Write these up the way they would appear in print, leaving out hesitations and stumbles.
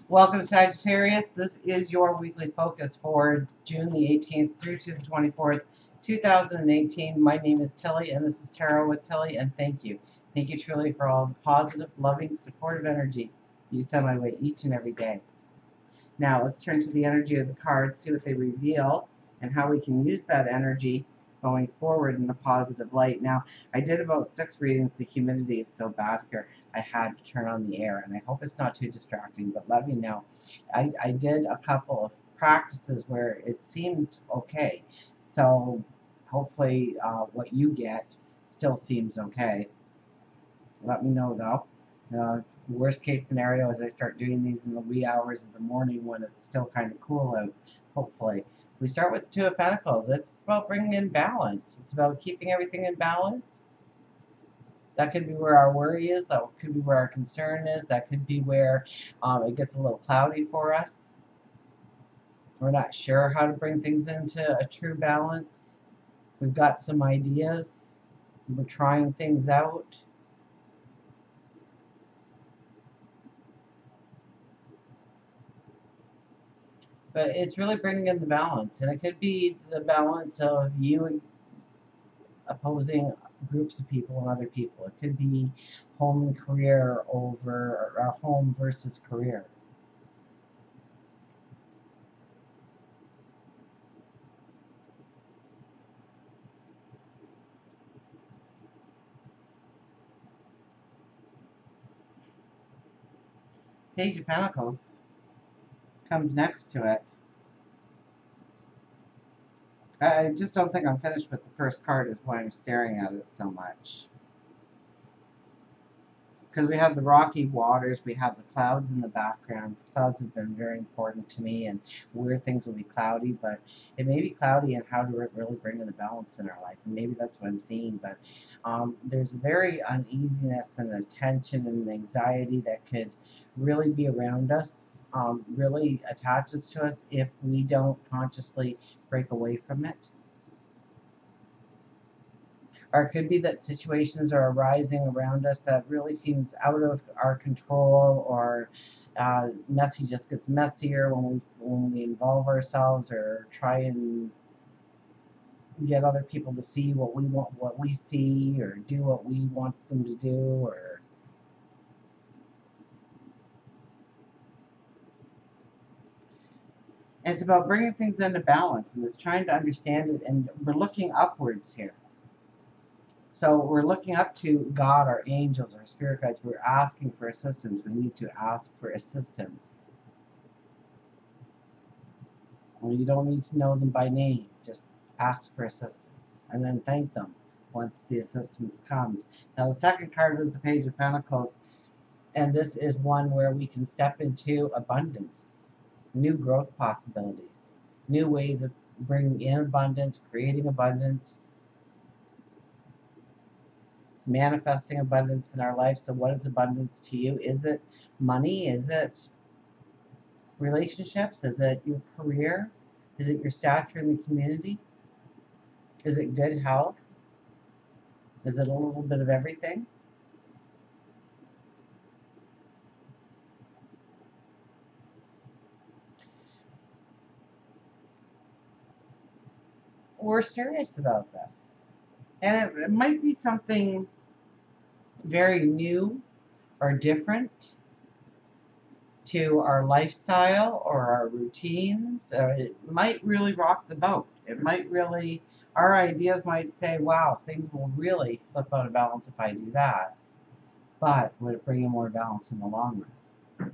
Welcome, Sagittarius. This is your weekly focus for June the 18th through to the 24th, 2018. My name is Tilly, and this is Tarot with Tilly, and thank you. Thank you truly for all the positive, loving, supportive energy you send my way each and every day. Now, let's turn to the energy of the cards, see what they reveal, and how we can use that energy going forward in a positive light. Now, I did about 6 readings. The humidity is so bad here, I had to turn on the air, and I hope it's not too distracting, but let me know. I did a couple of practices where it seemed okay, so hopefully what you get still seems okay. Let me know, though. Worst case scenario is I start doing these in the wee hours of the morning when it's still kind of cool out, hopefully. We start with the Two of Pentacles. It's about bringing in balance. It's about keeping everything in balance. That could be where our worry is. That could be where our concern is. That could be where it gets a little cloudy for us. We're not sure how to bring things into a true balance. We've got some ideas. We're trying things out. But it's really bringing in the balance. And it could be the balance of you opposing groups of people and other people. It could be home and career over, or home versus career. Page of Pentacles comes next to it. I just don't think I'm finished with the first card is why I'm staring at it so much. Because we have the rocky waters, we have the clouds in the background. Clouds have been very important to me, and where things will be cloudy, but it may be cloudy and how to really bring in the balance in our life, and maybe that's what I'm seeing. But there's very uneasiness and a tension and anxiety that could really be around us, really attaches to us if we don't consciously break away from it. Or it could be that situations are arising around us that really seems out of our control, or messy just gets messier when we involve ourselves or try and get other people to see what we want, what we see, or do what we want them to do, or and it's about bringing things into balance, and it's trying to understand it, and we're looking upwards here. So we're looking up to God, our angels, our spirit guides. We're asking for assistance. We need to ask for assistance. Well, you don't need to know them by name. Just ask for assistance and then thank them once the assistance comes. Now, the second card was the Page of Pentacles, and this is one where we can step into abundance, new growth possibilities, new ways of bringing in abundance, creating abundance, manifesting abundance in our life. So what is abundance to you? Is it money? Is it relationships? Is it your career? Is it your stature in the community? Is it good health? Is it a little bit of everything? We're serious about this. And it might be something very new or different to our lifestyle or our routines. It might really rock the boat. It might really, our ideas might say, wow, things will really flip out of balance if I do that. But would it bring in more balance in the long run?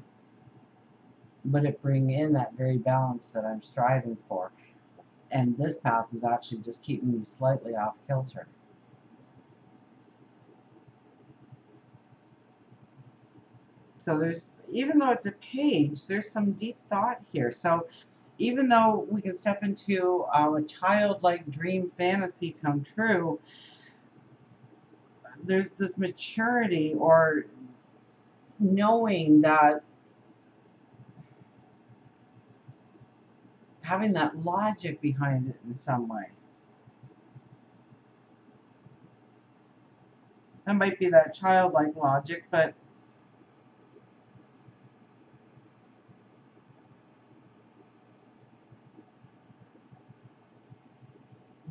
Would it bring in that very balance that I'm striving for? And this path is actually just keeping me slightly off kilter. So there's, even though it's a page, there's some deep thought here. So even though we can step into a childlike dream fantasy come true, there's this maturity or knowing that, having that logic behind it in some way. That might be that childlike logic, but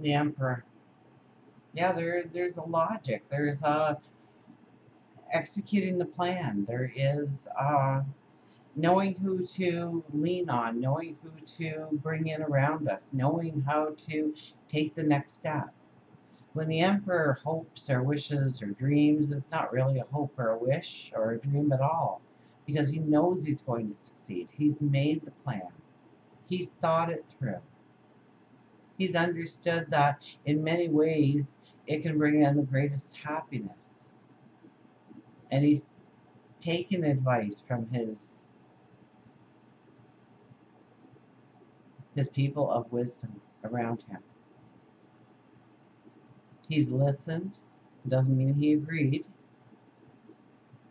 The Emperor. Yeah, there's a logic. There's executing the plan. There is knowing who to lean on, knowing who to bring in around us, knowing how to take the next step. When the Emperor hopes or wishes or dreams, it's not really a hope or a wish or a dream at all, because he knows he's going to succeed. He's made the plan. He's thought it through. He's understood that in many ways it can bring in the greatest happiness. And he's taken advice from his people of wisdom around him. He's listened. Doesn't mean he agreed.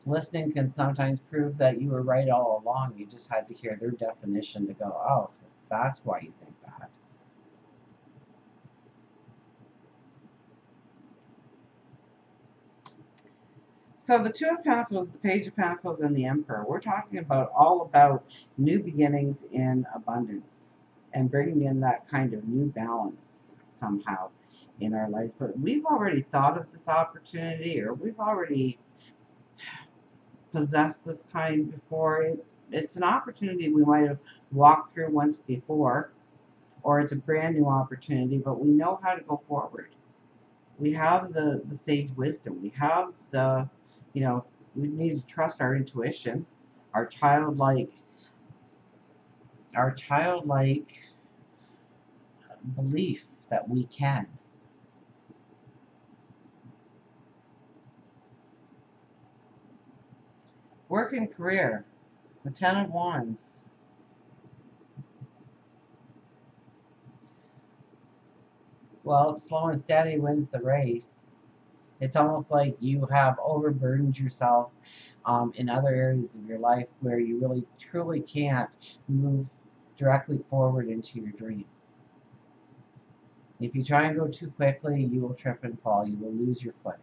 Listening can sometimes prove that you were right all along. You just had to hear their definition to go, oh, that's why you think that. So the Two of Pentacles, the Page of Pentacles, and the Emperor, we're talking about all about new beginnings in abundance and bringing in that kind of new balance somehow in our lives. But we've already thought of this opportunity, or we've already possessed this kind before. It's an opportunity we might have walked through once before, or it's a brand new opportunity, but we know how to go forward. We have the sage wisdom. We have we need to trust our intuition, our childlike belief that we can. Work and career, the Ten of Wands. Well, slow and steady wins the race. It's almost like you have overburdened yourself in other areas of your life where you really truly can't move directly forward into your dream. If you try and go too quickly, you will trip and fall. You will lose your footing,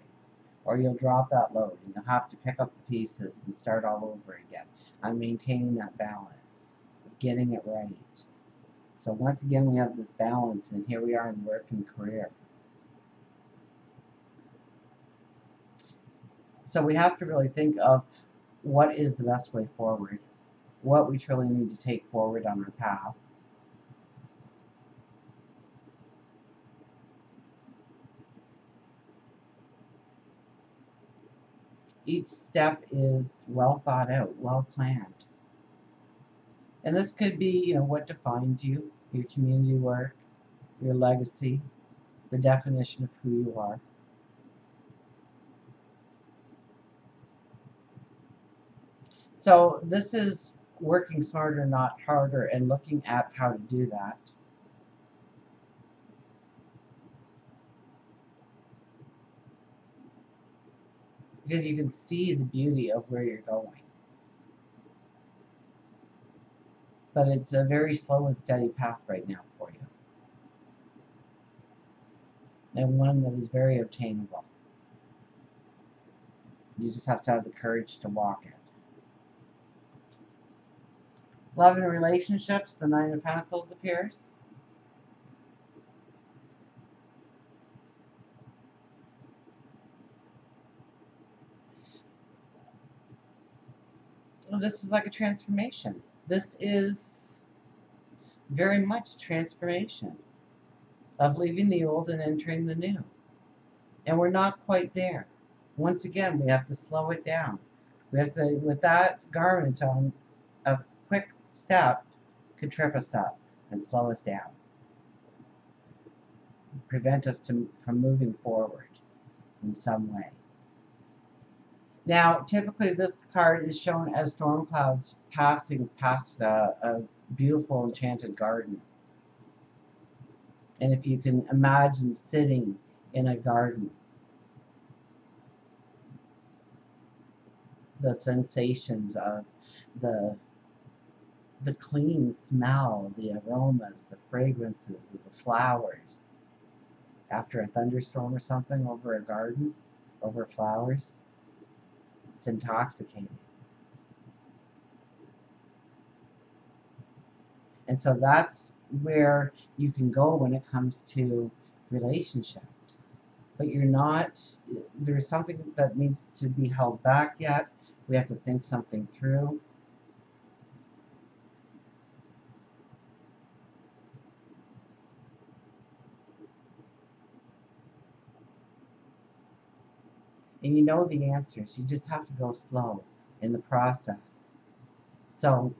or you'll drop that load, and you'll have to pick up the pieces and start all over again. I'm maintaining that balance, getting it right. So once again, we have this balance, and here we are in work and career. So we have to really think of what is the best way forward, what we truly need to take forward on our path. Each step is well thought out, well planned. And this could be, what defines you, your community work, your legacy, the definition of who you are. So this is working smarter, not harder, and looking at how to do that. Because you can see the beauty of where you're going. But it's a very slow and steady path right now for you. And one that is very obtainable. You just have to have the courage to walk it. Love and relationships, the Nine of Pentacles appears. Well, this is like a transformation. This is very much transformation of leaving the old and entering the new. And we're not quite there. Once again, we have to slow it down. We have to, with that garment on, a quick step could trip us up and slow us down, prevent us from moving forward in some way. Now, typically this card is shown as storm clouds passing past a beautiful enchanted garden. And if you can imagine sitting in a garden, the sensations of the clean smell, the aromas, the fragrances of the flowers after a thunderstorm or something over a garden, over flowers, it's intoxicating. And so that's where you can go when it comes to relationships. But you're not, there's something that needs to be held back yet. We have to think something through. And you know the answers. You just have to go slow in the process. So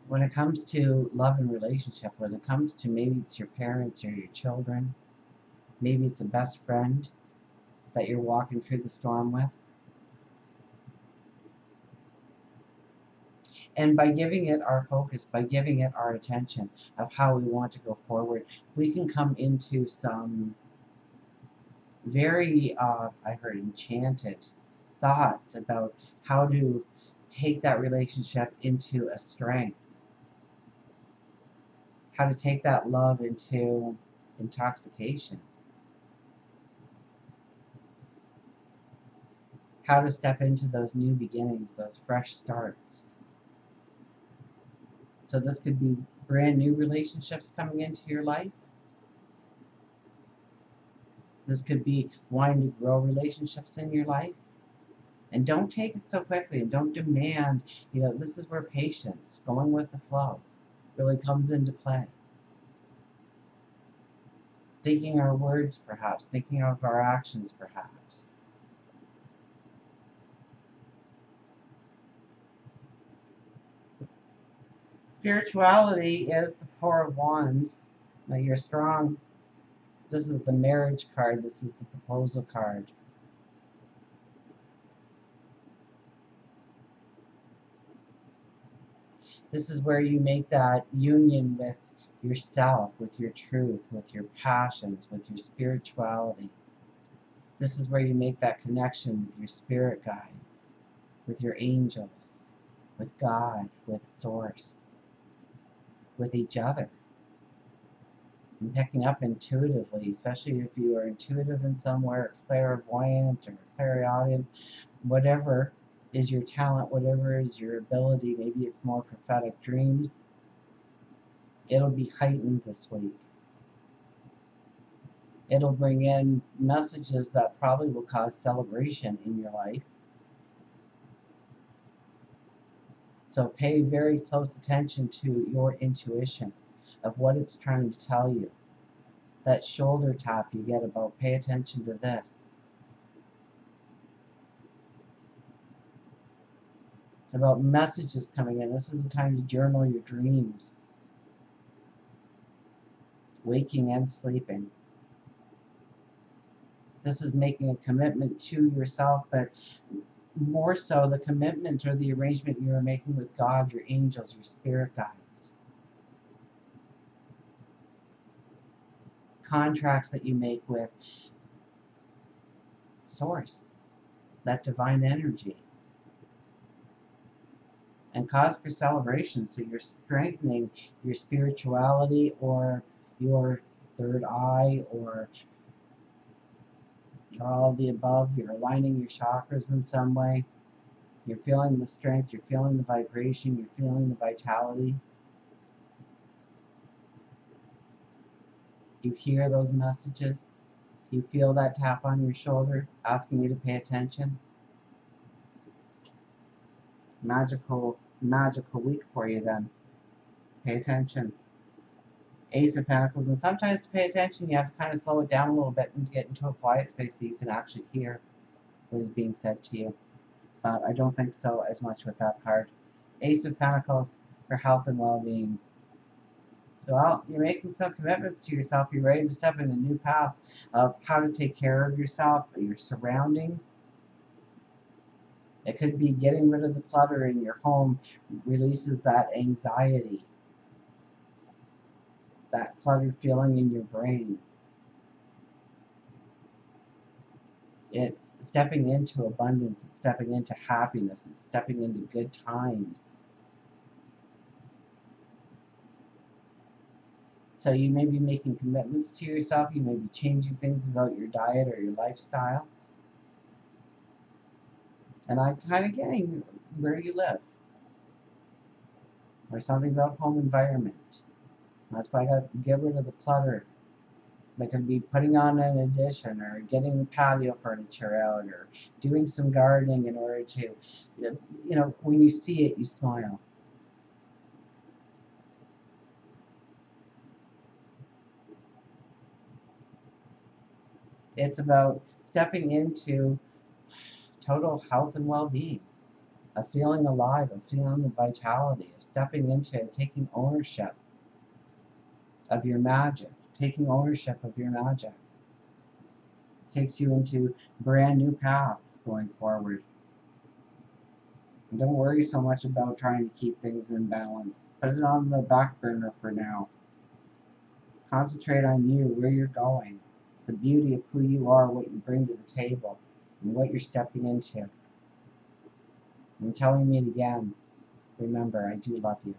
when it comes to love and relationship, when it comes to maybe it's your parents or your children, maybe it's a best friend that you're walking through the storm with. And by giving it our focus, by giving it our attention of how we want to go forward, we can come into some very, I heard, enchanted thoughts about how to take that relationship into a strength, how to take that love into intoxication, how to step into those new beginnings, those fresh starts. So this could be brand new relationships coming into your life. This could be wanting to grow relationships in your life. And don't take it so quickly and don't demand, this is where patience, going with the flow, really comes into play. Thinking our words, perhaps, thinking of our actions, perhaps. Spirituality is the Four of Wands. Now you're strong. This is the marriage card. This is the proposal card. This is where you make that union with yourself, with your truth, with your passions, with your spirituality. This is where you make that connection with your spirit guides, with your angels, with God, with Source, with each other. And picking up intuitively, especially if you are intuitive in somewhere, clairvoyant or clairaudient, whatever is your talent, whatever is your ability, maybe it's more prophetic dreams, it'll be heightened this week. It'll bring in messages that probably will cause celebration in your life. So pay very close attention to your intuition of what it's trying to tell you. That shoulder tap you get about pay attention to this. About messages coming in. This is the time to journal your dreams. Waking and sleeping. This is making a commitment to yourself, but more so the commitment or the arrangement you are making with God, your angels, your spirit guides. Contracts that you make with Source, that divine energy. And cause for celebration. So you're strengthening your spirituality or your third eye or all of the above. You're aligning your chakras in some way. You're feeling the strength. You're feeling the vibration. You're feeling the vitality. You hear those messages. You feel that tap on your shoulder asking you to pay attention. Magical week for you then. Pay attention. Ace of Pentacles, and sometimes to pay attention you have to kind of slow it down a little bit and get into a quiet space so you can actually hear what is being said to you. But I don't think so as much with that card. Ace of Pentacles for health and well-being. Well, you're making some commitments to yourself. You're ready to step in a new path of how to take care of yourself, your surroundings. It could be getting rid of the clutter in your home releases that anxiety, that cluttered feeling in your brain. It's stepping into abundance. It's stepping into happiness. It's stepping into good times. So you may be making commitments to yourself. You may be changing things about your diet or your lifestyle. And I'm kind of getting where you live. Or something about home environment. That's why I got to get rid of the clutter. That could be putting on an addition, or getting the patio furniture out, or doing some gardening in order to, when you see it, you smile. It's about stepping into total health and well-being, of feeling alive, of feeling the vitality, of stepping into it, taking ownership of your magic, taking ownership of your magic. Takes you into brand new paths going forward. And don't worry so much about trying to keep things in balance. Put it on the back burner for now. Concentrate on you, where you're going, the beauty of who you are, what you bring to the table, and what you're stepping into. Until we meet again, remember, I do love you.